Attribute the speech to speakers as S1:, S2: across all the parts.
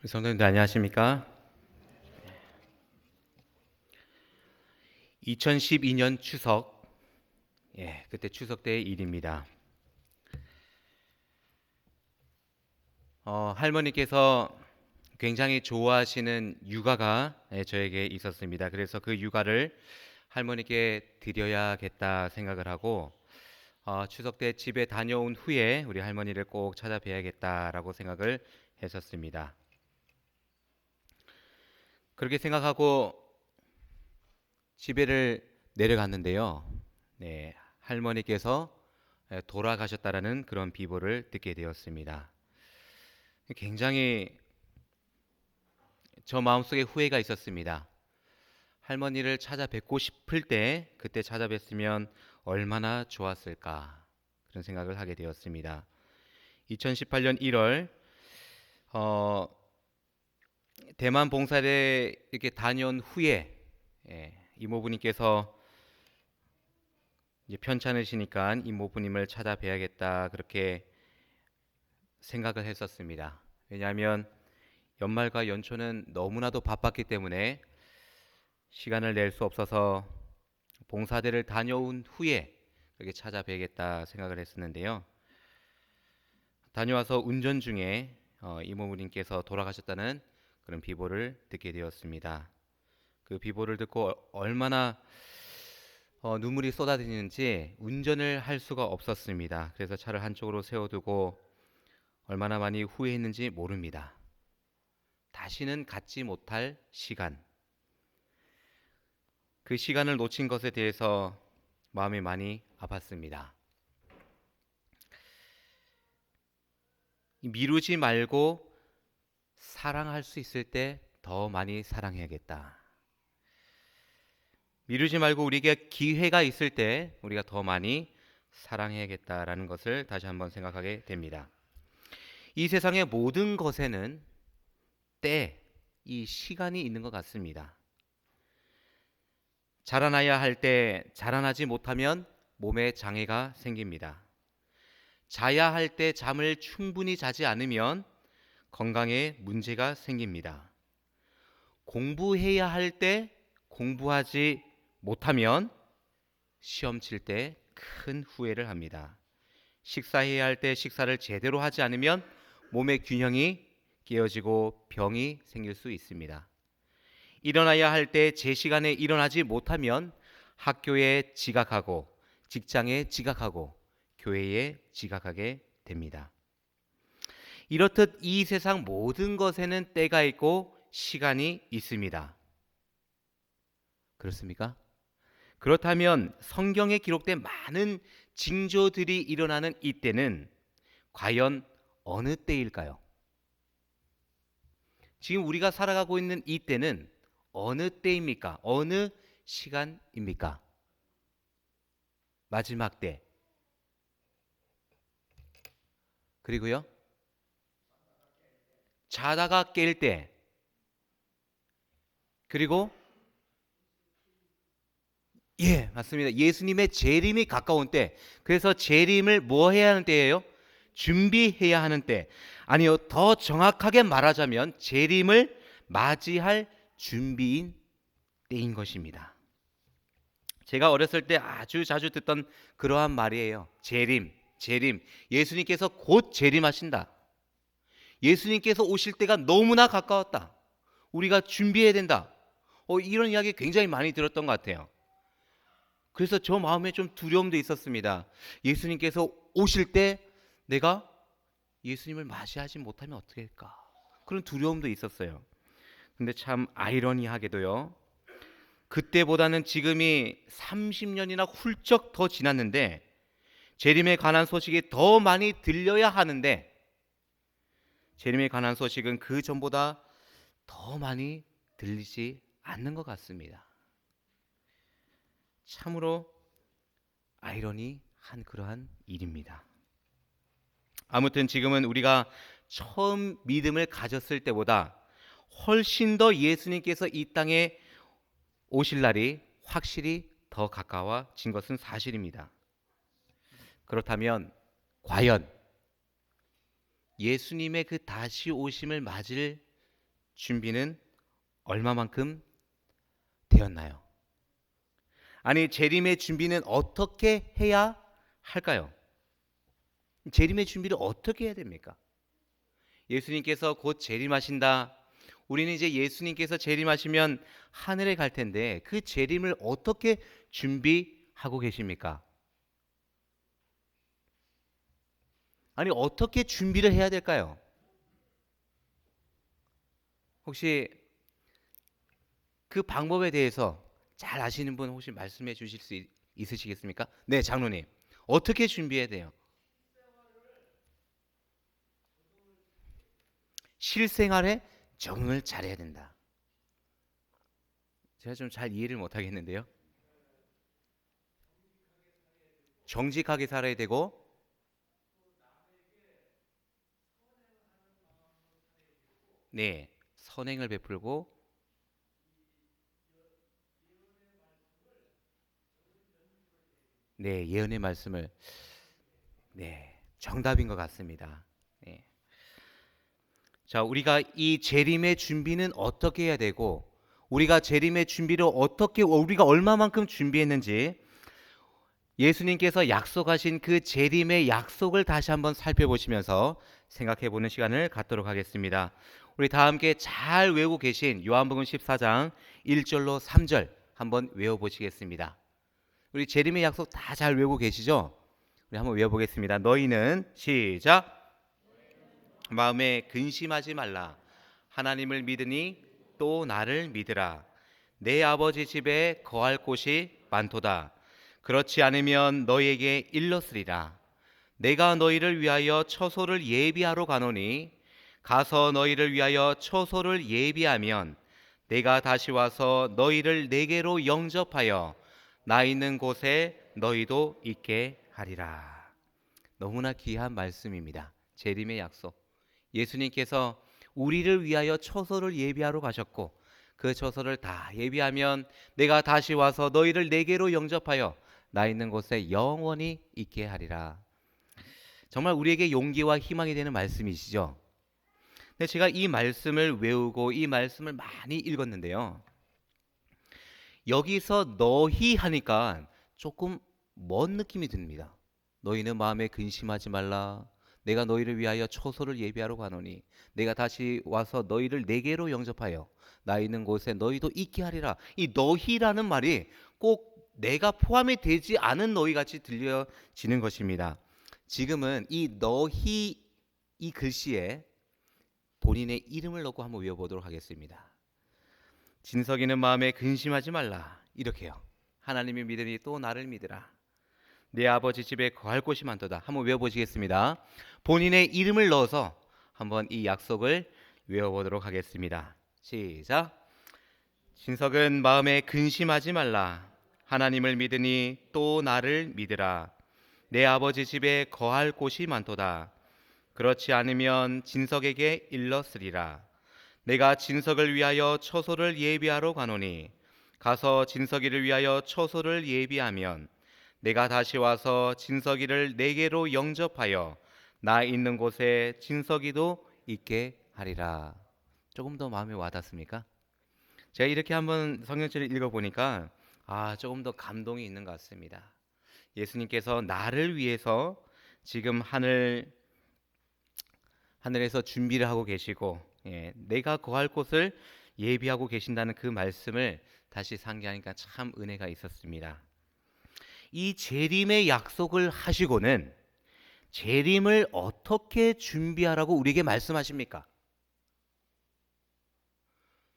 S1: 성도님들 안녕하십니까? 2012년 추석, 그때 추석 때의 일입니다. 할머니께서 굉장히 좋아하시는 육아가 저에게 있었습니다. 그래서 그 육아를 할머니께 드려야겠다 생각을 하고 추석 때 집에 다녀온 후에 우리 할머니를 꼭 찾아뵈야겠다라고 생각을 했었습니다. 그렇게 생각하고 집에를 내려갔는데요. 할머니께서 돌아가셨다라는 그런 비보를 듣게 되었습니다. 굉장히 저 마음속에 후회가 있었습니다. 할머니를 찾아뵙고 싶을 때 그때 찾아뵀으면 얼마나 좋았을까 그런 생각을 하게 되었습니다. 2018년 1월 대만 봉사대 이렇게 다녀온 후에 이모부님께서 이제 편찮으시니까 이모부님을 찾아뵈야겠다 그렇게 생각을 했었습니다. 왜냐하면 연말과 연초는 너무나도 바빴기 때문에 시간을 낼 수 없어서 봉사대를 다녀온 후에 그렇게 찾아뵈겠다 생각을 했었는데요. 다녀와서 운전 중에 이모부님께서 돌아가셨다는 그런 비보를 듣게 되었습니다. 그 비보를 듣고 얼마나 눈물이 쏟아지는지 운전을 할 수가 없었습니다. 그래서 차를 한쪽으로 세워두고 얼마나 많이 후회했는지 모릅니다. 다시는 갖지 못할 시간. 그 시간을 놓친 것에 대해서 마음이 많이 아팠습니다. 미루지 말고 사랑할 수 있을 때 더 많이 사랑해야겠다. 미루지 말고 우리에게 기회가 있을 때 우리가 더 많이 사랑해야겠다라는 것을 다시 한번 생각하게 됩니다. 이 세상의 모든 것에는 때, 이 시간이 있는 것 같습니다. 자라나야 할 때 자라나지 못하면 몸에 장애가 생깁니다. 자야 할 때 잠을 충분히 자지 않으면 건강에 문제가 생깁니다. 공부해야 할 때 공부하지 못하면 시험 칠 때 큰 후회를 합니다. 식사해야 할 때 식사를 제대로 하지 않으면 몸의 균형이 깨어지고 병이 생길 수 있습니다. 일어나야 할 때 제 시간에 일어나지 못하면 학교에 지각하고 직장에 지각하고 교회에 지각하게 됩니다. 이렇듯 이 세상 모든 것에는 때가 있고 시간이 있습니다. 그렇습니까? 그렇다면 성경에 기록된 많은 징조들이 일어나는 이때는 과연 어느 때일까요? 지금 우리가 살아가고 있는 이때는 어느 때입니까? 어느 시간입니까? 마지막 때. 그리고요, 자다가 깰 때. 그리고 맞습니다. 예수님의 재림이 가까운 때. 그래서 재림을 뭐 해야 하는 때예요? 준비해야 하는 때. 아니요, 더 정확하게 말하자면 재림을 맞이할 준비인 때인 것입니다. 제가 어렸을 때 아주 자주 듣던 그러한 말이에요. 재림, 재림. 예수님께서 곧 재림하신다. 예수님께서 오실 때가 너무나 가까웠다. 우리가 준비해야 된다. 이런 이야기 굉장히 많이 들었던 것 같아요. 그래서 저 마음에 좀 두려움도 있었습니다. 예수님께서 오실 때 내가 예수님을 맞이하지 못하면 어떻게 할까? 그런 두려움도 있었어요. 근데 참 아이러니하게도요. 그때보다는 지금이 30년이나 훌쩍 더 지났는데 재림에 관한 소식이 더 많이 들려야 하는데 재림에 관한 소식은 그 전보다 더 많이 들리지 않는 것 같습니다. 참으로 아이러니한 그러한 일입니다. 아무튼 지금은 우리가 처음 믿음을 가졌을 때보다 훨씬 더 예수님께서 이 땅에 오실 날이 확실히 더 가까워진 것은 사실입니다. 그렇다면 과연 예수님의 그 다시 오심을 맞을 준비는 얼마만큼 되었나요? 아니, 재림의 준비는 어떻게 해야 할까요? 재림의 준비를 어떻게 해야 됩니까? 예수님께서 곧 재림하신다. 우리는 이제 예수님께서 재림하시면 하늘에 갈 텐데 그 재림을 어떻게 준비하고 계십니까? 아니, 어떻게 준비를 해야 될까요? 혹시 그 방법에 대해서 잘 아시는 분 혹시 말씀해 주실 수 있으시겠습니까? 네, 장로님. 어떻게 준비해야 돼요? 실생활에 적응을 잘해야 된다. 제가 좀 잘 이해를 못 하겠는데요. 정직하게 살아야 되고, 네, 선행을 베풀고, 네, 예언의 말씀을, 네, 정답인 것 같습니다. 네. 자, 우리가 이 재림의 준비는 어떻게 해야 되고, 우리가 재림의 준비를 어떻게, 우리가 얼마만큼 준비했는지, 예수님께서 약속하신 그 재림의 약속을 다시 한번 살펴보시면서 생각해 보는 시간을 갖도록 하겠습니다. 우리 다 함께 잘 외우고 계신 요한복음 14장 1절로 3절 한번 외워 보시겠습니다. 우리 재림의 약속 다 잘 외우고 계시죠? 우리 한번 외워 보겠습니다. 너희는 시작. 마음에 근심하지 말라. 하나님을 믿으니 또 나를 믿으라. 내 아버지 집에 거할 곳이 많도다. 그렇지 않으면 너희에게 일렀으리라. 내가 너희를 위하여 처소를 예비하러 가노니 가서 너희를 위하여 처소를 예비하면 내가 다시 와서 너희를 내게로 영접하여 나 있는 곳에 너희도 있게 하리라. 너무나 귀한 말씀입니다. 재림의 약속. 예수님께서 우리를 위하여 처소를 예비하러 가셨고 그 처소를 다 예비하면 내가 다시 와서 너희를 내게로 영접하여 나 있는 곳에 영원히 있게 하리라. 정말 우리에게 용기와 희망이 되는 말씀이시죠. 근데 제가 이 말씀을 외우고 이 말씀을 많이 읽었는데요. 여기서 너희 하니까 조금 먼 느낌이 듭니다. 너희는 마음에 근심하지 말라. 내가 너희를 위하여 처소를 예비하러 가노니 내가 다시 와서 너희를 내게로 영접하여 나 있는 곳에 너희도 있게 하리라. 이 너희라는 말이 꼭 내가 포함이 되지 않은 너희 같이 들려지는 것입니다. 지금은 이 너희 이 글씨에 본인의 이름을 넣고 한번 외워보도록 하겠습니다. 진석이는 마음에 근심하지 말라. 이렇게요. 하나님이 믿으니 또 나를 믿으라. 내 아버지 집에 거할 곳이 많도다. 한번 외워보시겠습니다. 본인의 이름을 넣어서 한번 이 약속을 외워보도록 하겠습니다. 시작. 진석은 마음에 근심하지 말라. 하나님을 믿으니 또 나를 믿으라. 내 아버지 집에 거할 곳이 많도다. 그렇지 않으면 진석에게 일렀으리라. 내가 진석을 위하여 처소를 예비하러 가노니 가서 진석이를 위하여 처소를 예비하면 내가 다시 와서 진석이를 내게로 영접하여 나 있는 곳에 진석이도 있게 하리라. 조금 더 마음에 와닿습니까? 제가 이렇게 한번 성경책을 읽어보니까 조금 더 감동이 있는 것 같습니다. 예수님께서 나를 위해서 지금 하늘에서 준비를 하고 계시고 내가 거할 곳을 예비하고 계신다는 그 말씀을 다시 상기하니까 참 은혜가 있었습니다. 이 재림의 약속을 하시고는 재림을 어떻게 준비하라고 우리에게 말씀하십니까?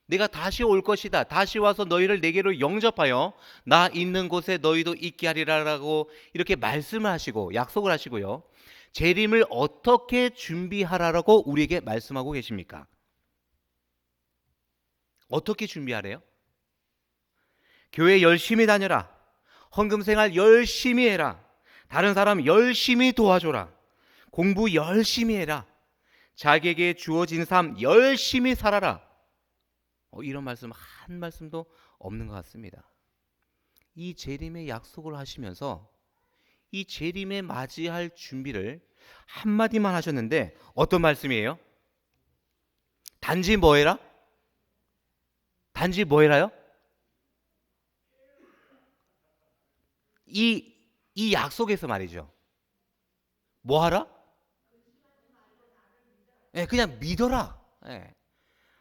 S1: 내가 다시 올 것이다. 다시 와서 너희를 내게로 영접하여 나 있는 곳에 너희도 있게 하리라라고 이렇게 말씀을 하시고 약속을 하시고요. 재림을 어떻게 준비하라라고 우리에게 말씀하고 계십니까? 어떻게 준비하래요? 교회 열심히 다녀라. 헌금 생활 열심히 해라. 다른 사람 열심히 도와줘라. 공부 열심히 해라. 자기에게 주어진 삶 열심히 살아라. 이런 말씀 한 말씀도 없는 것 같습니다. 이 재림의 약속을 하시면서 이 재림에 맞이할 준비를 한마디만 하셨는데 어떤 말씀이에요? 단지 뭐 해라? 단지 뭐 해라요? 이 약속에서 말이죠. 뭐 하라? 예, 그냥 믿어라. 예.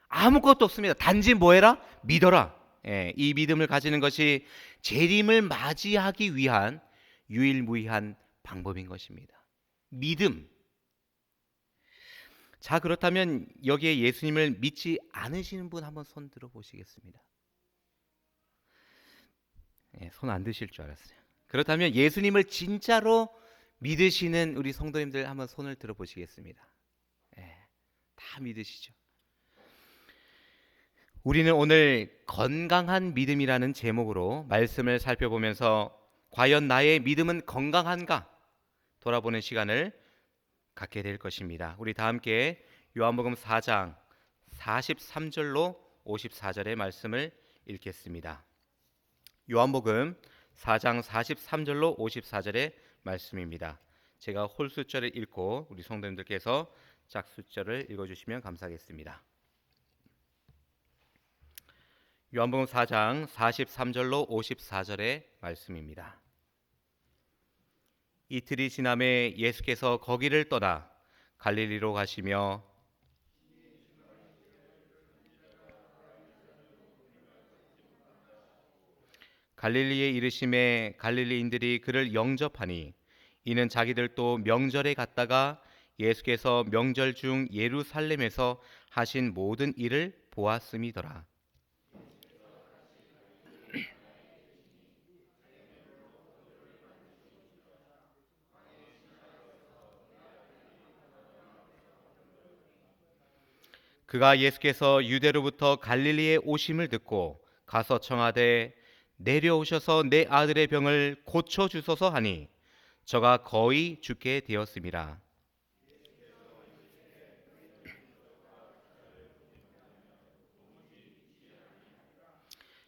S1: 아무것도 없습니다. 단지 뭐 해라? 믿어라. 예, 이 믿음을 가지는 것이 재림을 맞이하기 위한 유일무이한 방법인 것입니다. 믿음. 자, 그렇다면 여기에 예수님을 믿지 않으시는 분 한번 손 들어 보시겠습니다. 예, 손 안 드실 줄 알았어요. 그렇다면 예수님을 진짜로 믿으시는 우리 성도님들 한번 손을 들어 보시겠습니다. 예, 다 믿으시죠? 우리는 오늘 건강한 믿음이라는 제목으로 말씀을 살펴보면서 과연 나의 믿음은 건강한가 돌아보는 시간을 갖게 될 것입니다. 우리 다 함께 요한복음 4장 43절로 54절의 말씀을 읽겠습니다. 요한복음 4장 43절로 54절의 말씀입니다. 제가 홀수절을 읽고 우리 성도님들께서 짝수절을 읽어주시면 감사하겠습니다. 요한복음 4장 43절로 54절의 말씀입니다. 이틀이 지남에 예수께서 거기를 떠나 갈릴리로 가시며 갈릴리에 이르심에 갈릴리인들이 그를 영접하니 이는 자기들도 명절에 갔다가 예수께서 명절 중 예루살렘에서 하신 모든 일을 보았음이더라. 그가 예수께서 유대로부터 갈릴리에 오심을 듣고 가서 청하되 내려오셔서 내 아들의 병을 고쳐 주소서 하니 저가 거의 죽게 되었음이라.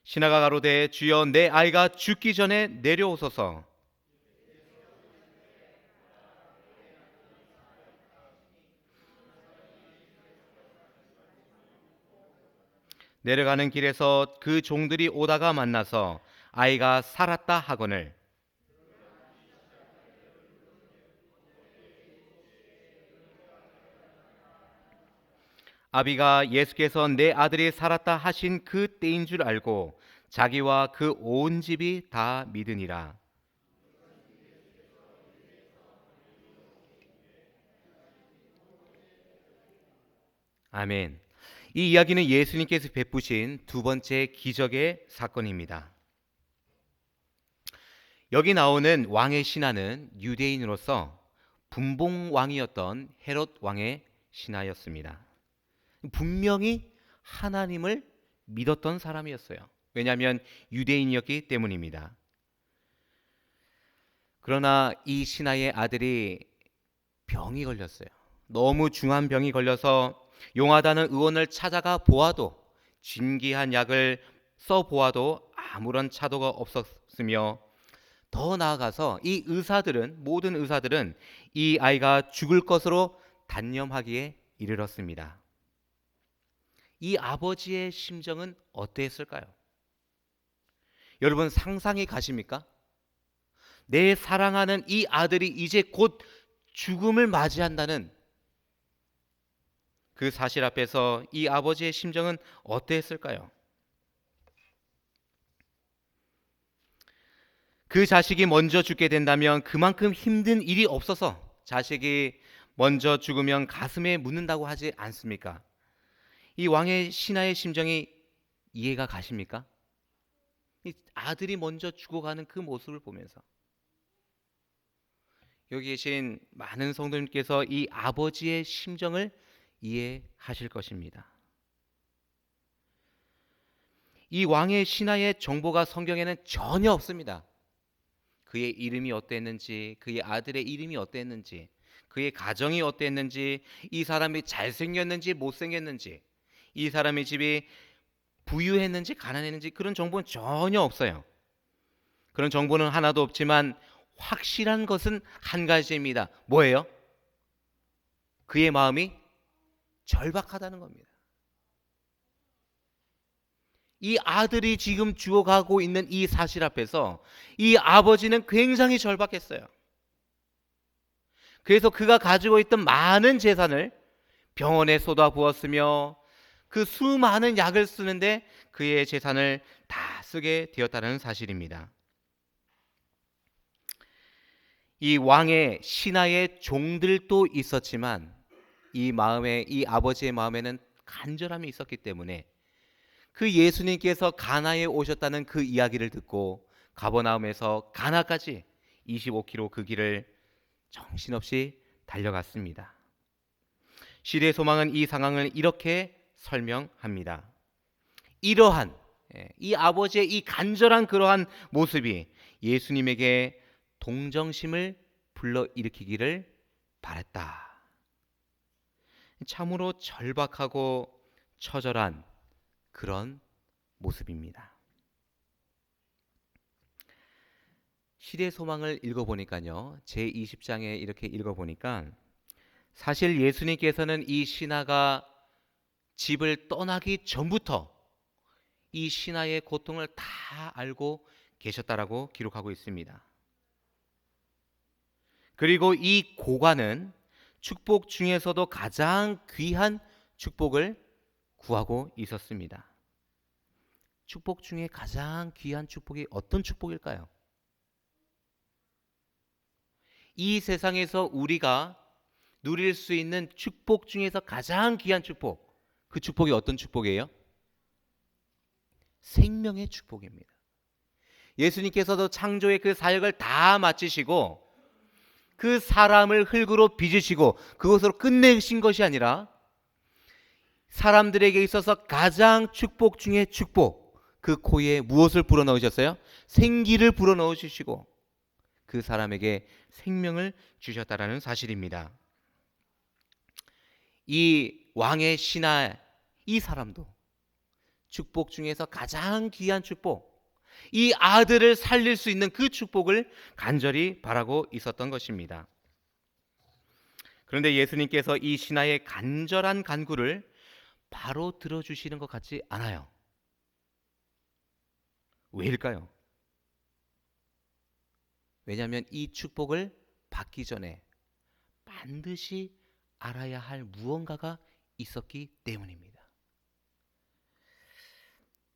S1: 신하가 가로되 주여 내 아이가 죽기 전에 내려오소서. 내려가는 길에서 그 종들이 오다가 만나서 아이가 살았다 하거늘 아비가 예수께서 내 아들이 살았다 하신 그 때인 줄 알고 자기와 그 온 집이 다 믿으니라. 아멘. 이 이야기는 예수님께서 베푸신 두 번째 기적의 사건입니다. 여기 나오는 왕의 신하는 유대인으로서 분봉 왕이었던 헤롯 왕의 신하였습니다. 분명히 하나님을 믿었던 사람이었어요. 왜냐하면 유대인이었기 때문입니다. 그러나 이 신하의 아들이 병이 걸렸어요. 너무 중한 병이 걸려서 용하다는 의원을 찾아가 보아도 진기한 약을 써 보아도 아무런 차도가 없었으며 더 나아가서 이 의사들은 모든 의사들은 이 아이가 죽을 것으로 단념하기에 이르렀습니다. 이 아버지의 심정은 어땠을까요? 여러분 상상이 가십니까? 내 사랑하는 이 아들이 이제 곧 죽음을 맞이한다는 그 사실 앞에서 이 아버지의 심정은 어땠을까요? 그 자식이 먼저 죽게 된다면 그만큼 힘든 일이 없어서 자식이 먼저 죽으면 가슴에 묻는다고 하지 않습니까? 이 왕의 신하의 심정이 이해가 가십니까? 이 아들이 먼저 죽어가는 그 모습을 보면서 여기 계신 많은 성도님께서 이 아버지의 심정을 이해하실 것입니다. 이 왕의 신하의 정보가 성경에는 전혀 없습니다. 그의 이름이 어땠는지, 그의 아들의 이름이 어땠는지, 그의 가정이 어땠는지, 이 사람이 잘생겼는지 못생겼는지, 이 사람의 집이 부유했는지 가난했는지 그런 정보는 전혀 없어요. 그런 정보는 하나도 없지만 확실한 것은 한 가지입니다. 뭐예요? 그의 마음이 절박하다는 겁니다. 이 아들이 지금 죽어가고 있는 이 사실 앞에서 이 아버지는 굉장히 절박했어요. 그래서 그가 가지고 있던 많은 재산을 병원에 쏟아부었으며 그 수많은 약을 쓰는데 그의 재산을 다 쓰게 되었다는 사실입니다. 이 왕의 신하의 종들도 있었지만 이 아버지의 마음에는 간절함이 있었기 때문에 그 예수님께서 가나에 오셨다는 그 이야기를 듣고 가버나움에서 가나까지 25km 그 길을 정신없이 달려갔습니다. 시대의 소망은 이 상황을 이렇게 설명합니다. 이러한 이 아버지의 이 간절한 그러한 모습이 예수님에게 동정심을 불러일으키기를 바랬다. 참으로 절박하고 처절한 그런 모습입니다. 시대의 소망을 읽어보니까요, 제20장에 이렇게 읽어보니까 사실 예수님께서는 이 신하가 집을 떠나기 전부터 이 신하의 고통을 다 알고 계셨다라고 기록하고 있습니다. 그리고 이 고관은 축복 중에서도 가장 귀한 축복을 구하고 있었습니다. 축복 중에 가장 귀한 축복이 어떤 축복일까요? 이 세상에서 우리가 누릴 수 있는 축복 중에서 가장 귀한 축복, 그 축복이 어떤 축복이에요? 생명의 축복입니다. 예수님께서도 창조의 그 사역을 다 마치시고 그 사람을 흙으로 빚으시고 그것으로 끝내신 것이 아니라 사람들에게 있어서 가장 축복 중에 축복, 그 코에 무엇을 불어넣으셨어요? 생기를 불어넣으시고 그 사람에게 생명을 주셨다라는 사실입니다. 이 왕의 신하 이 사람도 축복 중에서 가장 귀한 축복, 이 아들을 살릴 수 있는 그 축복을 간절히 바라고 있었던 것입니다. 그런데 예수님께서 이 신하의 간절한 간구를 바로 들어주시는 것 같지 않아요. 왜일까요? 왜냐하면 이 축복을 받기 전에 반드시 알아야 할 무언가가 있었기 때문입니다.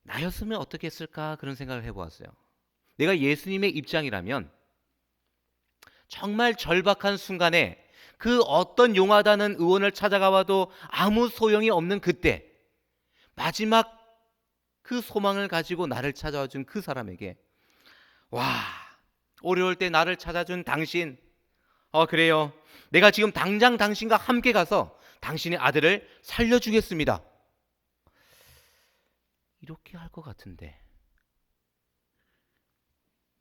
S1: 나였으면 어떻게 했을까 그런 생각을 해보았어요. 내가 예수님의 입장이라면 정말 절박한 순간에 그 어떤 용하다는 의원을 찾아가 봐도 아무 소용이 없는 그때 마지막 그 소망을 가지고 나를 찾아와 준 그 사람에게, 와, 어려울 때 나를 찾아준 당신, 그래요, 내가 지금 당장 당신과 함께 가서 당신의 아들을 살려주겠습니다, 이렇게 할 것 같은데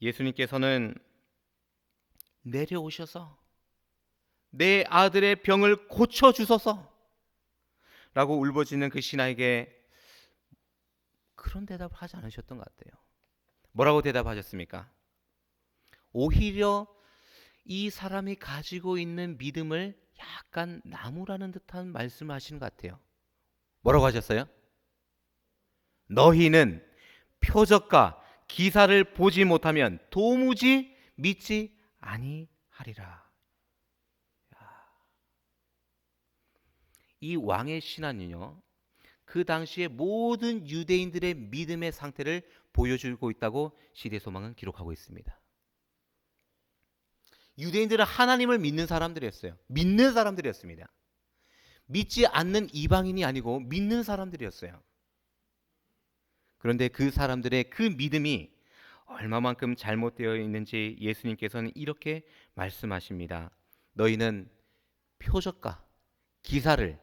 S1: 예수님께서는 내려오셔서 내 아들의 병을 고쳐주소서 라고 울부짖는 그 신하에게 그런 대답을 하지 않으셨던 것 같아요. 뭐라고 대답하셨습니까? 오히려 이 사람이 가지고 있는 믿음을 약간 나무라는 듯한 말씀을 하시는 것 같아요. 뭐라고 하셨어요? 너희는 표적과 기사를 보지 못하면 도무지 믿지 아니하리라. 이 왕의 신하는요, 그 당시에 모든 유대인들의 믿음의 상태를 보여주고 있다고 시대소망은 기록하고 있습니다. 유대인들은 하나님을 믿는 사람들이었어요. 믿는 사람들이었습니다. 믿지 않는 이방인이 아니고 믿는 사람들이었어요. 그런데 그 사람들의 그 믿음이 얼마만큼 잘못되어 있는지 예수님께서는 이렇게 말씀하십니다. 너희는 표적과 기사를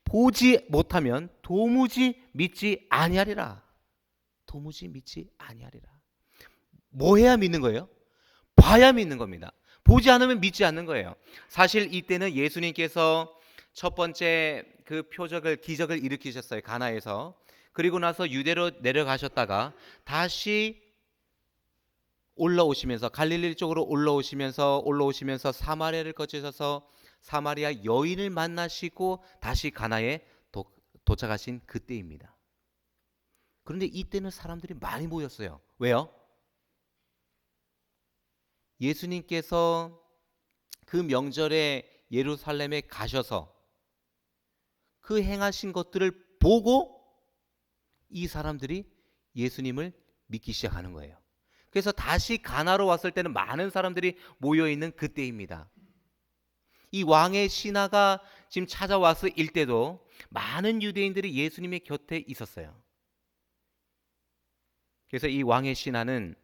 S1: 보지 못하면 도무지 믿지 아니하리라. 도무지 믿지 아니하리라. 뭐 해야 믿는 거예요? 봐야 믿는 겁니다. 보지 않으면 믿지 않는 거예요. 사실 이때는 예수님께서 첫 번째 그 기적을 일으키셨어요. 가나에서. 그리고 나서 유대로 내려가셨다가 다시 올라오시면서 갈릴리 쪽으로 올라오시면서 사마리아를 거치셔서 사마리아 여인을 만나시고 다시 가나에 도착하신 그때입니다. 그런데 이때는 사람들이 많이 모였어요. 왜요? 예수님께서 그 명절에 예루살렘에 가셔서 그 행하신 것들을 보고 이 사람들이 예수님을 믿기 시작하는 거예요. 그래서 다시 가나로 왔을 때는 많은 사람들이 모여있는 그때입니다. 이 왕의 신하가 지금 찾아왔을 때도 많은 유대인들이 예수님의 곁에 있었어요. 그래서 이 왕의 신하는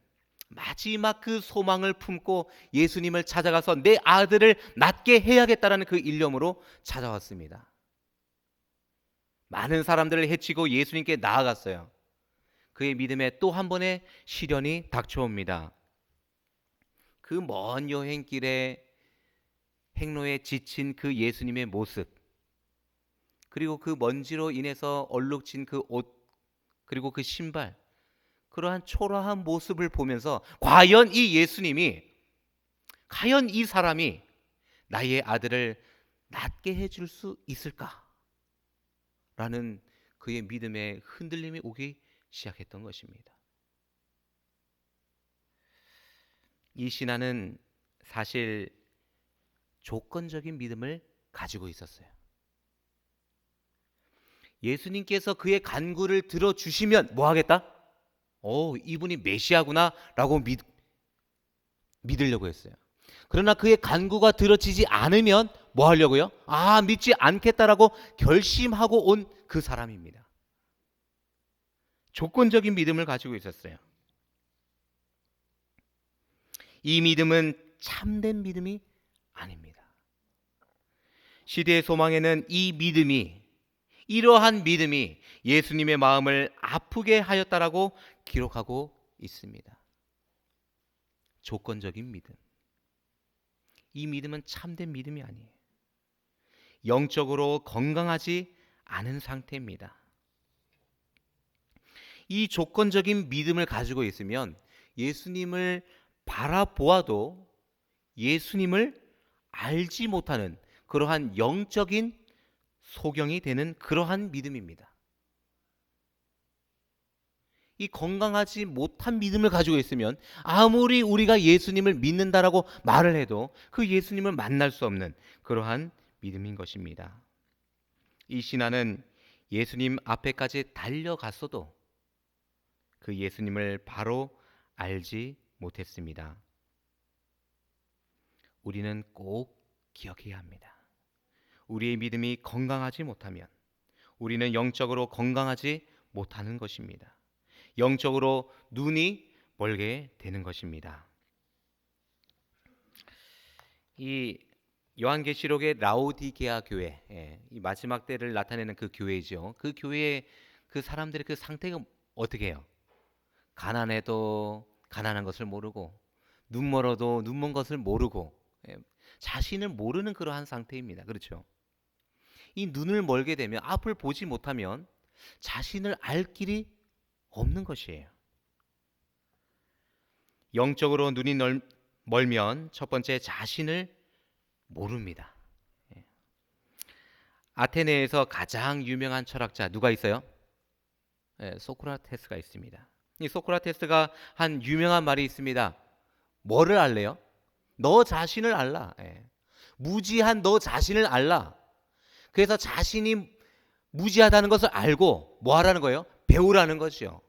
S1: 마지막 그 소망을 품고 예수님을 찾아가서 내 아들을 낫게 해야겠다라는 그 일념으로 찾아왔습니다. 많은 사람들을 해치고 예수님께 나아갔어요. 그의 믿음에 또 한 번의 시련이 닥쳐옵니다. 그 먼 여행길에 행로에 지친 그 예수님의 모습, 그리고 그 먼지로 인해서 얼룩진 그 옷, 그리고 그 신발, 그러한 초라한 모습을 보면서 과연 이 사람이 나의 아들을 낫게 해줄 수 있을까? 라는 그의 믿음의 흔들림이 오기 시작했던 것입니다. 이 신하는 사실 조건적인 믿음을 가지고 있었어요. 예수님께서 그의 간구를 들어주시면 뭐 하겠다? 이분이 메시아구나 라고 믿으려고 했어요. 그러나 그의 간구가 들어지지 않으면 뭐 하려고요? 믿지 않겠다라고 결심하고 온 그 사람입니다. 조건적인 믿음을 가지고 있었어요. 이 믿음은 참된 믿음이 아닙니다. 시대의 소망에는 이러한 믿음이 예수님의 마음을 아프게 하였다라고 기록하고 있습니다. 조건적인 믿음. 이 믿음은 참된 믿음이 아니에요. 영적으로 건강하지 않은 상태입니다. 이 조건적인 믿음을 가지고 있으면 예수님을 바라보아도 예수님을 알지 못하는 그러한 영적인 소경이 되는 그러한 믿음입니다. 이 건강하지 못한 믿음을 가지고 있으면 아무리 우리가 예수님을 믿는다라고 말을 해도 그 예수님을 만날 수 없는 그러한 믿음인 것입니다. 이 신하는 예수님 앞에까지 달려갔어도 그 예수님을 바로 알지 못했습니다. 우리는 꼭 기억해야 합니다. 우리의 믿음이 건강하지 못하면 우리는 영적으로 건강하지 못하는 것입니다. 영적으로 눈이 멀게 되는 것입니다. 이 요한계시록의 라오디게아 교회, 이 마지막 때를 나타내는 그 교회죠. 그 교회의 그 사람들의 그 상태가 어떻게 해요? 가난해도 가난한 것을 모르고 눈 멀어도 눈 먼 것을 모르고 자신을 모르는 그러한 상태입니다. 그렇죠? 이 눈을 멀게 되면 앞을 보지 못하면 자신을 알 길이 없는 것이에요. 영적으로 눈이 멀면 첫 번째 자신을 모릅니다. 아테네에서 가장 유명한 철학자 누가 있어요? 소크라테스가 있습니다. 이 소크라테스가 한 유명한 말이 있습니다. 뭐를 알래요? 너 자신을 알라. 무지한 너 자신을 알라. 그래서 자신이 무지하다는 것을 알고 뭐 하라는 거예요? 배우라는 거죠.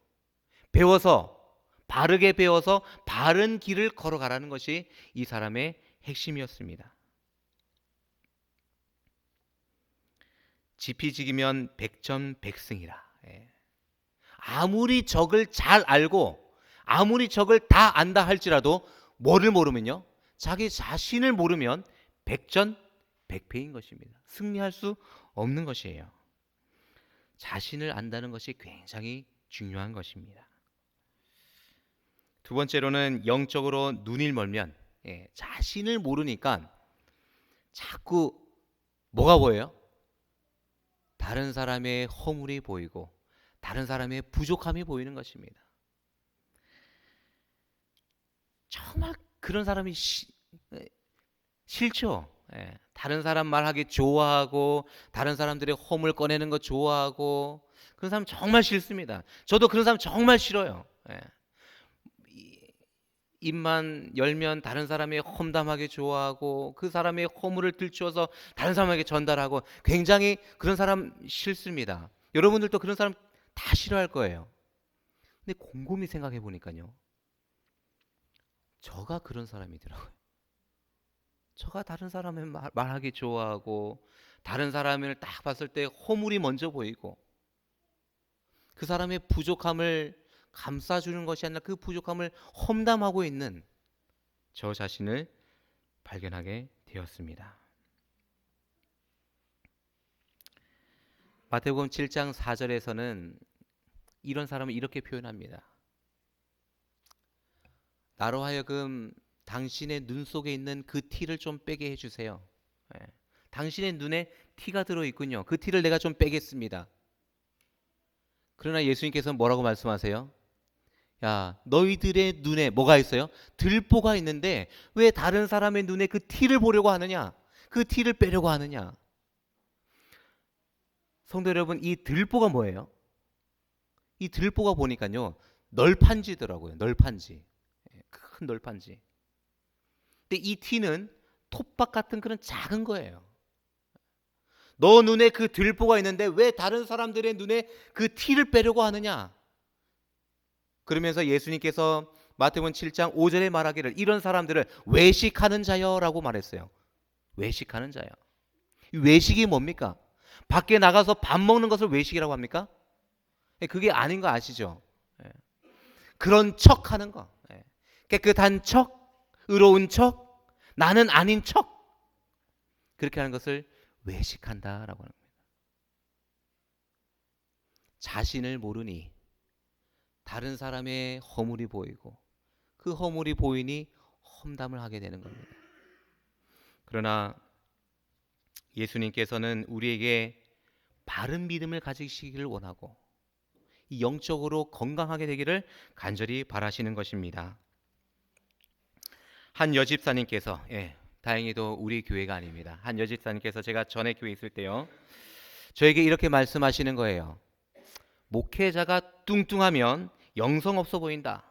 S1: 바르게 배워서 바른 길을 걸어가라는 것이 이 사람의 핵심이었습니다. 지피지기면 백전백승이라. 아무리 적을 잘 알고 아무리 적을 다 안다 할지라도 뭐를 모르면요? 자기 자신을 모르면 백전백패인 것입니다. 승리할 수 없는 것이에요. 자신을 안다는 것이 굉장히 중요한 것입니다. 두 번째로는 영적으로 눈이 멀면 자신을 모르니까 자꾸 뭐가 보여요? 다른 사람의 허물이 보이고 다른 사람의 부족함이 보이는 것입니다. 정말 그런 사람이 싫죠? 예, 다른 사람 말하기 좋아하고 다른 사람들의 허물 꺼내는 거 좋아하고 그런 사람 정말 싫습니다. 저도 그런 사람 정말 싫어요. 예. 입만 열면 다른 사람의 험담하기 좋아하고 그 사람의 허물을 들추어서 다른 사람에게 전달하고 굉장히 그런 사람 싫습니다. 여러분들도 그런 사람 다 싫어할 거예요. 근데 곰곰이 생각해 보니까요. 저가 그런 사람이더라고요. 저가 다른 사람의 말하기 좋아하고 다른 사람을 딱 봤을 때 허물이 먼저 보이고 그 사람의 부족함을 감싸주는 것이 아니라 그 부족함을 험담하고 있는 저 자신을 발견하게 되었습니다. 마태복음 7장 4절에서는 이런 사람을 이렇게 표현합니다. 나로 하여금 당신의 눈 속에 있는 그 티를 좀 빼게 해주세요. 예. 당신의 눈에 티가 들어있군요. 그 티를 내가 좀 빼겠습니다. 그러나 예수님께서는 뭐라고 말씀하세요? 야, 너희들의 눈에 뭐가 있어요? 들보가 있는데 왜 다른 사람의 눈에 그 티를 보려고 하느냐? 그 티를 빼려고 하느냐? 성도 여러분, 이 들보가 뭐예요? 이 들보가 보니까요, 널판지더라고요. 널판지. 큰 널판지. 근데 이 티는 톱밥 같은 그런 작은 거예요. 너 눈에 그 들보가 있는데 왜 다른 사람들의 눈에 그 티를 빼려고 하느냐? 그러면서 예수님께서 마태복음 7장 5절에 말하기를 이런 사람들을 외식하는 자여라고 말했어요. 외식하는 자여. 이 외식이 뭡니까? 밖에 나가서 밥 먹는 것을 외식이라고 합니까? 그게 아닌 거 아시죠? 그런 척하는 거. 깨끗한 척, 의로운 척, 나는 아닌 척. 그렇게 하는 것을 외식한다라고 하는 겁니다. 자신을 모르니 다른 사람의 허물이 보이고 그 허물이 보이니 험담을 하게 되는 겁니다. 그러나 예수님께서는 우리에게 바른 믿음을 가지시기를 원하고 영적으로 건강하게 되기를 간절히 바라시는 것입니다. 한 여집사님께서 다행히도 우리 교회가 아닙니다. 한 여집사님께서 제가 전에 교회 있을 때요. 저에게 이렇게 말씀하시는 거예요. 목회자가 뚱뚱하면 영성 없어 보인다.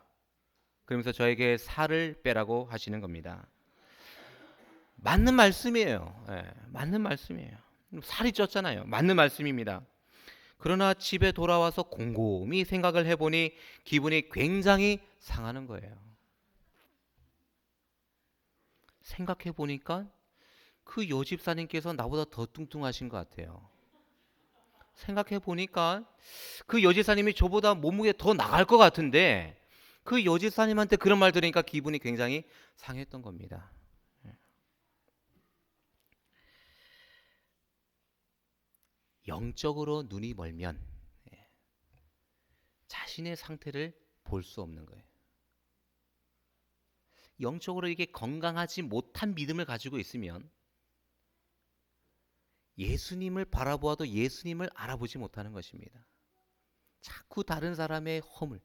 S1: 그러면서 저에게 살을 빼라고 하시는 겁니다. 맞는 말씀이에요. 맞는 말씀이에요. 살이 쪘잖아요. 맞는 말씀입니다. 그러나 집에 돌아와서 곰곰이 생각을 해보니 기분이 굉장히 상하는 거예요. 생각해 보니까 그 여집사님께서 나보다 더 뚱뚱하신 것 같아요. 생각해 보니까 그 여집사님이 저보다 몸무게 더 나갈 것 같은데 그 여집사님한테 그런 말 들으니까 기분이 굉장히 상했던 겁니다. 영적으로 눈이 멀면 자신의 상태를 볼 수 없는 거예요. 영적으로 이게 건강하지 못한 믿음을 가지고 있으면 예수님을 바라보아도 예수님을 알아보지 못하는 것입니다. 자꾸 다른 사람의 허물.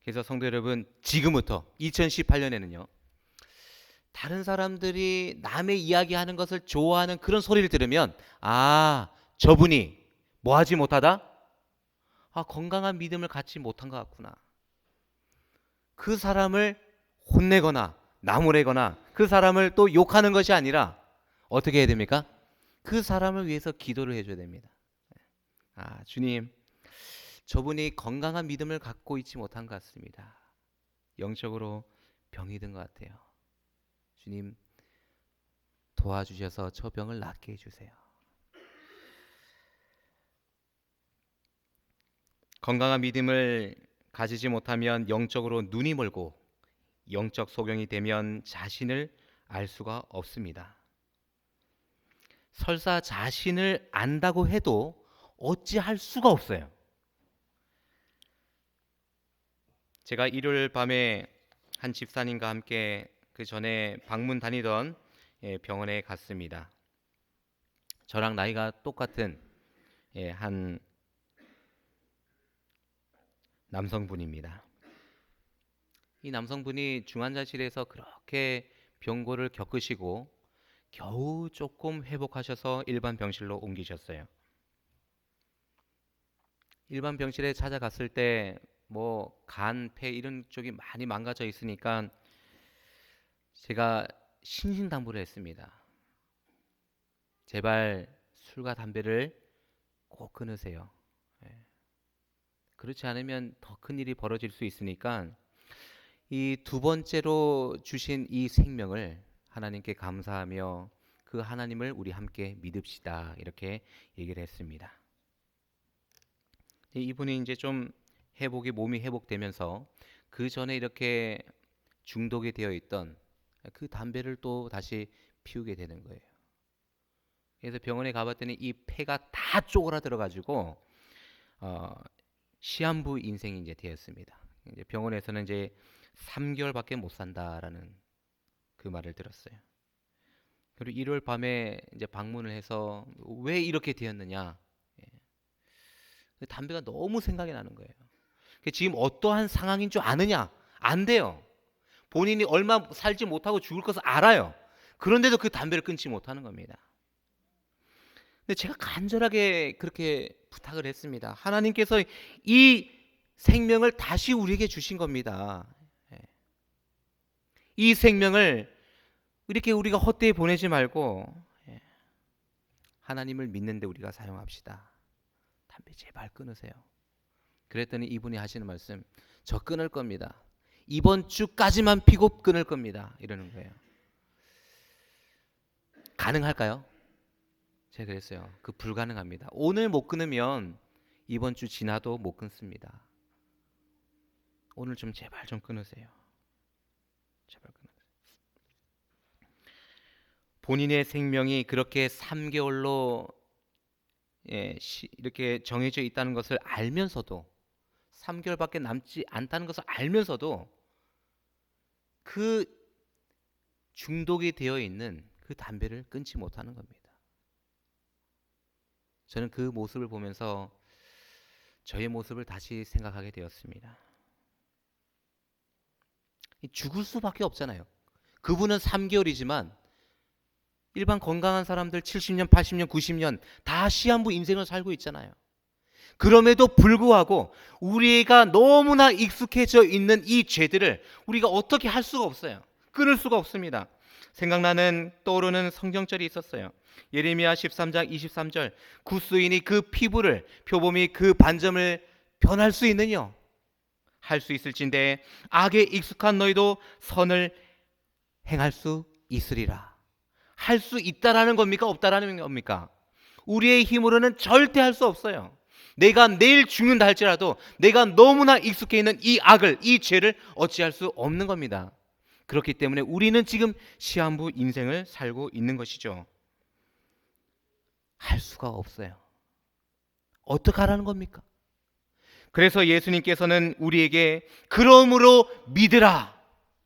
S1: 그래서 성도 여러분, 지금부터 2018년에는요. 다른 사람들이 남의 이야기하는 것을 좋아하는 그런 소리를 들으면 저분이 뭐하지 못하다? 건강한 믿음을 갖지 못한 것 같구나. 그 사람을 혼내거나 나무래거나 그 사람을 또 욕하는 것이 아니라 어떻게 해야 됩니까? 그 사람을 위해서 기도를 해줘야 됩니다. 주님, 저분이 건강한 믿음을 갖고 있지 못한 것 같습니다. 영적으로 병이 든 것 같아요. 주님, 도와주셔서 저 병을 낫게 해주세요. 건강한 믿음을 가지지 못하면 영적으로 눈이 멀고 영적 소경이 되면 자신을 알 수가 없습니다. 설사 자신을 안다고 해도 어찌할 수가 없어요. 제가 일요일 밤에 한 집사님과 함께 그 전에 방문 다니던 병원에 갔습니다. 저랑 나이가 똑같은 한 남성분입니다. 이 남성분이 중환자실에서 그렇게 병고를 겪으시고 겨우 조금 회복하셔서 일반 병실로 옮기셨어요. 일반 병실에 찾아갔을 때 뭐 간, 폐 이런 쪽이 많이 망가져 있으니까 제가 신신당부를 했습니다. 제발 술과 담배를 꼭 끊으세요. 예. 그렇지 않으면 더 큰 일이 벌어질 수 있으니까 이 두 번째로 주신 이 생명을 하나님께 감사하며 그 하나님을 우리 함께 믿읍시다. 이렇게 얘기를 했습니다. 이분이 이제 좀 몸이 회복되면서 그 전에 이렇게 중독이 되어 있던 그 담배를 또 다시 피우게 되는 거예요. 그래서 병원에 가봤더니 이 폐가 다 쪼그라들어 가지고 어, 시한부 인생이 이제 되었습니다. 이제 병원에서는 이제 3개월밖에 못 산다라는 그 말을 들었어요. 그리고 일요일 밤에 이제 방문을 해서 왜 이렇게 되었느냐? 예. 담배가 너무 생각이 나는 거예요. 지금 어떠한 상황인 줄 아느냐? 안 돼요. 본인이 얼마 살지 못하고 죽을 것을 알아요. 그런데도 그 담배를 끊지 못하는 겁니다. 근데 제가 간절하게 그렇게 부탁을 했습니다. 하나님께서 이 생명을 다시 우리에게 주신 겁니다. 이 생명을 이렇게 우리가 헛되이 보내지 말고 하나님을 믿는데 우리가 사용합시다. 담배 제발 끊으세요. 그랬더니 이분이 하시는 말씀, 저 끊을 겁니다. 이번 주까지만 피고 끊을 겁니다. 이러는 거예요. 가능할까요? 제가 그랬어요. 그 불가능합니다. 오늘 못 끊으면 이번 주 지나도 못 끊습니다. 오늘 좀 제발 좀 끊으세요. 제발 끊으세요. 본인의 생명이 그렇게 3개월로 이렇게 정해져 있다는 것을 알면서도 3개월밖에 남지 않다는 것을 알면서도 그 중독이 되어 있는 그 담배를 끊지 못하는 겁니다. 저는 그 모습을 보면서 저의 모습을 다시 생각하게 되었습니다. 죽을 수밖에 없잖아요. 그분은 3개월이지만 일반 건강한 사람들 70년, 80년, 90년 다 시한부 인생을 살고 있잖아요. 그럼에도 불구하고 우리가 너무나 익숙해져 있는 이 죄들을 우리가 어떻게 할 수가 없어요. 끊을 수가 없습니다. 생각나는 떠오르는 성경절이 있었어요. 예레미야 13장 23절, 구스인이 그 피부를 표범이 그 반점을 변할 수 있느냐? 할 수 있을진데 악에 익숙한 너희도 선을 행할 수 있으리라. 할 수 있다라는 겁니까? 없다라는 겁니까? 우리의 힘으로는 절대 할 수 없어요. 내가 내일 죽는다 할지라도 내가 너무나 익숙해 있는 이 악을, 이 죄를 어찌할 수 없는 겁니다. 그렇기 때문에 우리는 지금 시한부 인생을 살고 있는 것이죠. 할 수가 없어요. 어떻게 하라는 겁니까? 그래서 예수님께서는 우리에게 그러므로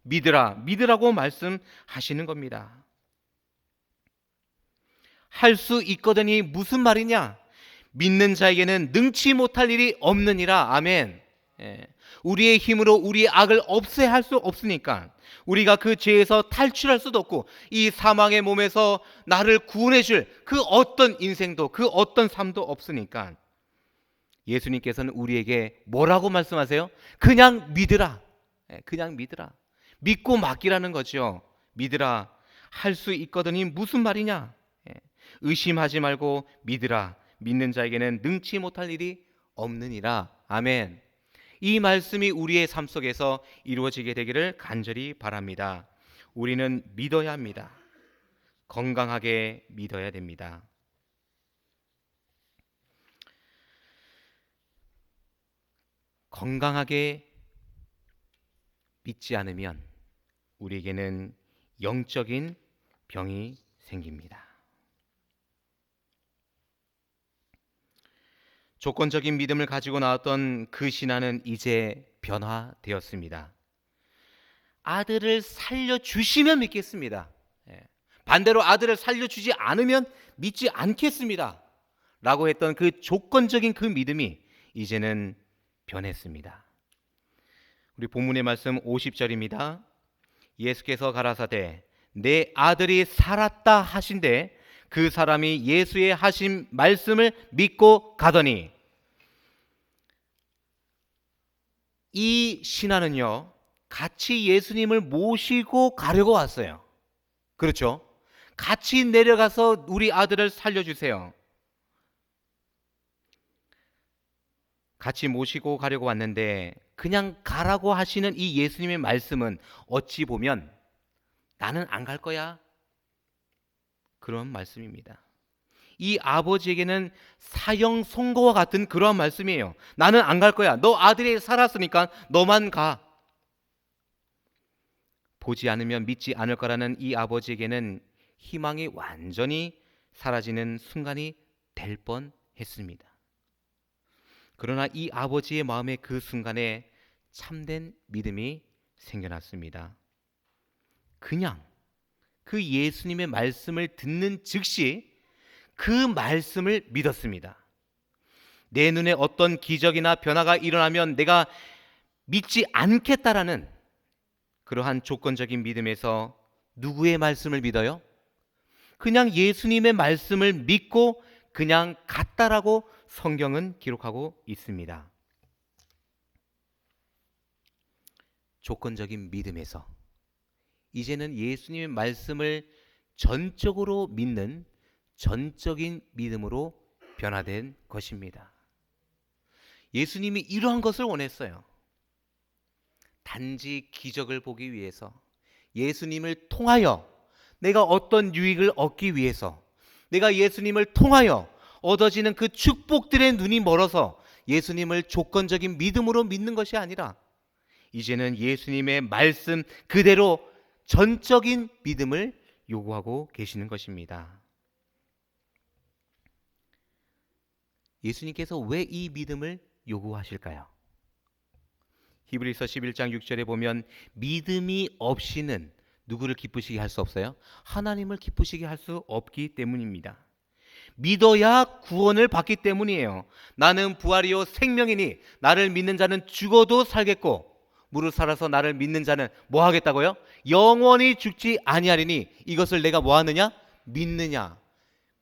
S1: 믿으라고 말씀하시는 겁니다. 할 수 있거든이 무슨 말이냐? 믿는 자에게는 능치 못할 일이 없느니라. 아멘. 우리의 힘으로 우리의 악을 없애야 할 수 없으니까, 우리가 그 죄에서 탈출할 수도 없고 이 사망의 몸에서 나를 구원해 줄 그 어떤 인생도, 그 어떤 삶도 없으니까 예수님께서는 우리에게 뭐라고 말씀하세요? 그냥 믿으라. 그냥 믿으라. 믿고 맡기라는 거죠. 믿으라. 할 수 있거든이 무슨 말이냐? 의심하지 말고 믿으라. 믿는 자에게는 능치 못할 일이 없느니라. 아멘. 이 말씀이 우리의 삶 속에서 이루어지게 되기를 간절히 바랍니다. 우리는 믿어야 합니다. 건강하게 믿어야 됩니다. 건강하게 믿지 않으면 우리에게는 영적인 병이 생깁니다. 조건적인 믿음을 가지고 나왔던 그 신앙은 이제 변화되었습니다. 아들을 살려주시면 믿겠습니다. 반대로 아들을 살려주지 않으면 믿지 않겠습니다. 라고 했던 그 조건적인 그 믿음이 이제는 변했습니다. 우리 본문의 말씀 50절입니다. 예수께서 가라사대 내 아들이 살았다 하신대 그 사람이 예수의 하신 말씀을 믿고 가더니, 이 신하는요 같이 예수님을 모시고 가려고 왔어요. 그렇죠? 같이 내려가서 우리 아들을 살려주세요. 같이 모시고 가려고 왔는데 그냥 가라고 하시는 이 예수님의 말씀은 어찌 보면 나는 안 갈 거야, 그런 말씀입니다. 이 아버지에게는 사형 선고와 같은 그러한 말씀이에요. 나는 안 갈 거야. 너 아들이 살았으니까 너만 가. 보지 않으면 믿지 않을 거라는 이 아버지에게는 희망이 완전히 사라지는 순간이 될 뻔했습니다. 그러나 이 아버지의 마음에 그 순간에 참된 믿음이 생겨났습니다. 그냥 그 예수님의 말씀을 듣는 즉시 그 말씀을 믿었습니다. 내 눈에 어떤 기적이나 변화가 일어나면 내가 믿지 않겠다라는 그러한 조건적인 믿음에서 누구의 말씀을 믿어요? 그냥 예수님의 말씀을 믿고 그냥 갔다라고 성경은 기록하고 있습니다. 조건적인 믿음에서 이제는 예수님의 말씀을 전적으로 믿는 전적인 믿음으로 변화된 것입니다. 예수님이 이러한 것을 원했어요. 단지 기적을 보기 위해서, 예수님을 통하여 내가 어떤 유익을 얻기 위해서, 내가 예수님을 통하여 얻어지는 그 축복들의 눈이 멀어서 예수님을 조건적인 믿음으로 믿는 것이 아니라 이제는 예수님의 말씀 그대로 전적인 믿음을 요구하고 계시는 것입니다. 예수님께서 왜 이 믿음을 요구하실까요? 히브리서 11장 6절에 보면 믿음이 없이는 누구를 기쁘시게 할 수 없어요? 하나님을 기쁘시게 할 수 없기 때문입니다. 믿어야 구원을 받기 때문이에요. 나는 부활이요 생명이니 나를 믿는 자는 죽어도 살겠고 무릇 살아서 나를 믿는 자는 뭐 하겠다고요? 영원히 죽지 아니하리니 이것을 내가 뭐 하느냐? 믿느냐?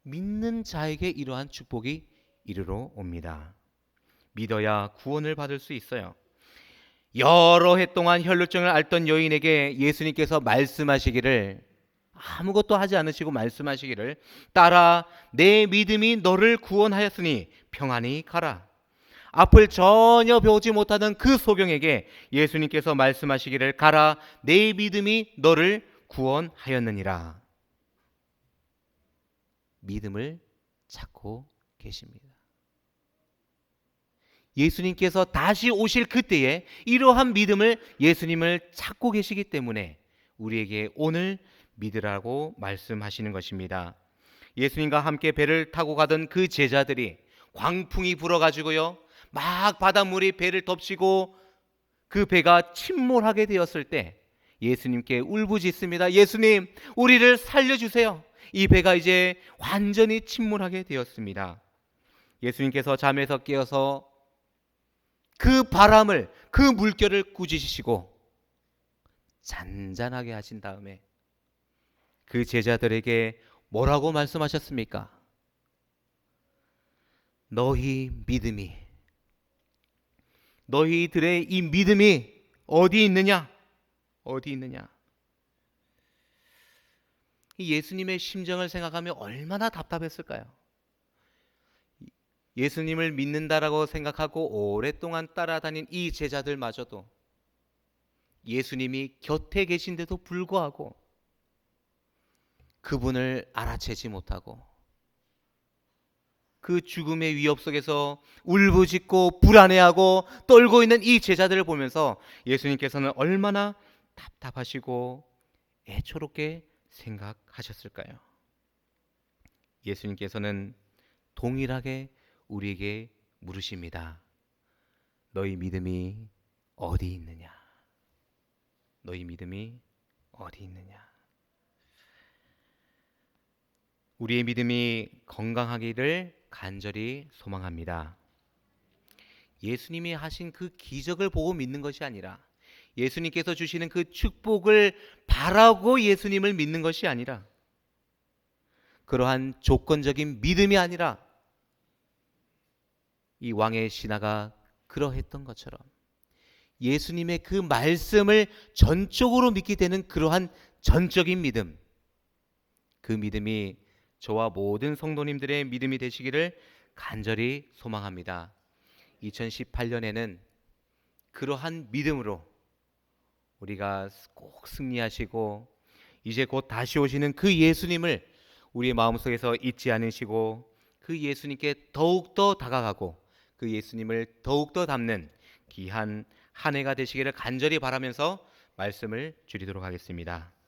S1: 믿는 자에게 이러한 축복이 이르러 옵니다. 믿어야 구원을 받을 수 있어요. 여러 해 동안 혈루증을 앓던 여인에게 예수님께서 말씀하시기를, 아무것도 하지 않으시고 말씀하시기를, 따라 내 믿음이 너를 구원하였으니 평안히 가라. 앞을 전혀 배우지 못하던 그 소경에게 예수님께서 말씀하시기를, 가라, 내 믿음이 너를 구원하였느니라. 믿음을 찾고 계십니다. 예수님께서 다시 오실 그때에 이러한 믿음을 예수님을 찾고 계시기 때문에 우리에게 오늘 믿으라고 말씀하시는 것입니다. 예수님과 함께 배를 타고 가던 그 제자들이 광풍이 불어가지고요 막 바닷물이 배를 덮치고 그 배가 침몰하게 되었을 때 예수님께 울부짖습니다. 예수님, 우리를 살려주세요. 이 배가 이제 완전히 침몰하게 되었습니다. 예수님께서 잠에서 깨어서 그 바람을, 그 물결을 꾸짖으시고 잔잔하게 하신 다음에 그 제자들에게 뭐라고 말씀하셨습니까? 너희들의 이 믿음이 어디 있느냐? 어디 있느냐? 이 예수님의 심정을 생각하면 얼마나 답답했을까요? 예수님을 믿는다라고 생각하고 오랫동안 따라다닌 이 제자들마저도 예수님이 곁에 계신데도 불구하고 그분을 알아채지 못하고 그 죽음의 위협 속에서 울부짖고 불안해하고 떨고 있는 이 제자들을 보면서 예수님께서는 얼마나 답답하시고 애초롭게 생각하셨을까요? 예수님께서는 동일하게 우리에게 물으십니다. 너희 믿음이 어디 있느냐? 너희 믿음이 어디 있느냐? 우리의 믿음이 건강하기를 간절히 소망합니다. 예수님이 하신 그 기적을 보고 믿는 것이 아니라 예수님께서 주시는 그 축복을 바라고 예수님을 믿는 것이 아니라, 그러한 조건적인 믿음이 아니라 이 왕의 신하가 그러했던 것처럼 예수님의 그 말씀을 전적으로 믿게 되는 그러한 전적인 믿음, 그 믿음이 저와 모든 성도님들의 믿음이 되시기를 간절히 소망합니다. 2018년에는 그러한 믿음으로 우리가 꼭 승리하시고 이제 곧 다시 오시는 그 예수님을 우리의 마음속에서 잊지 않으시고 그 예수님께 더욱더 다가가고 그 예수님을 더욱더 닮는 귀한 한 해가 되시기를 간절히 바라면서 말씀을 줄이도록 하겠습니다.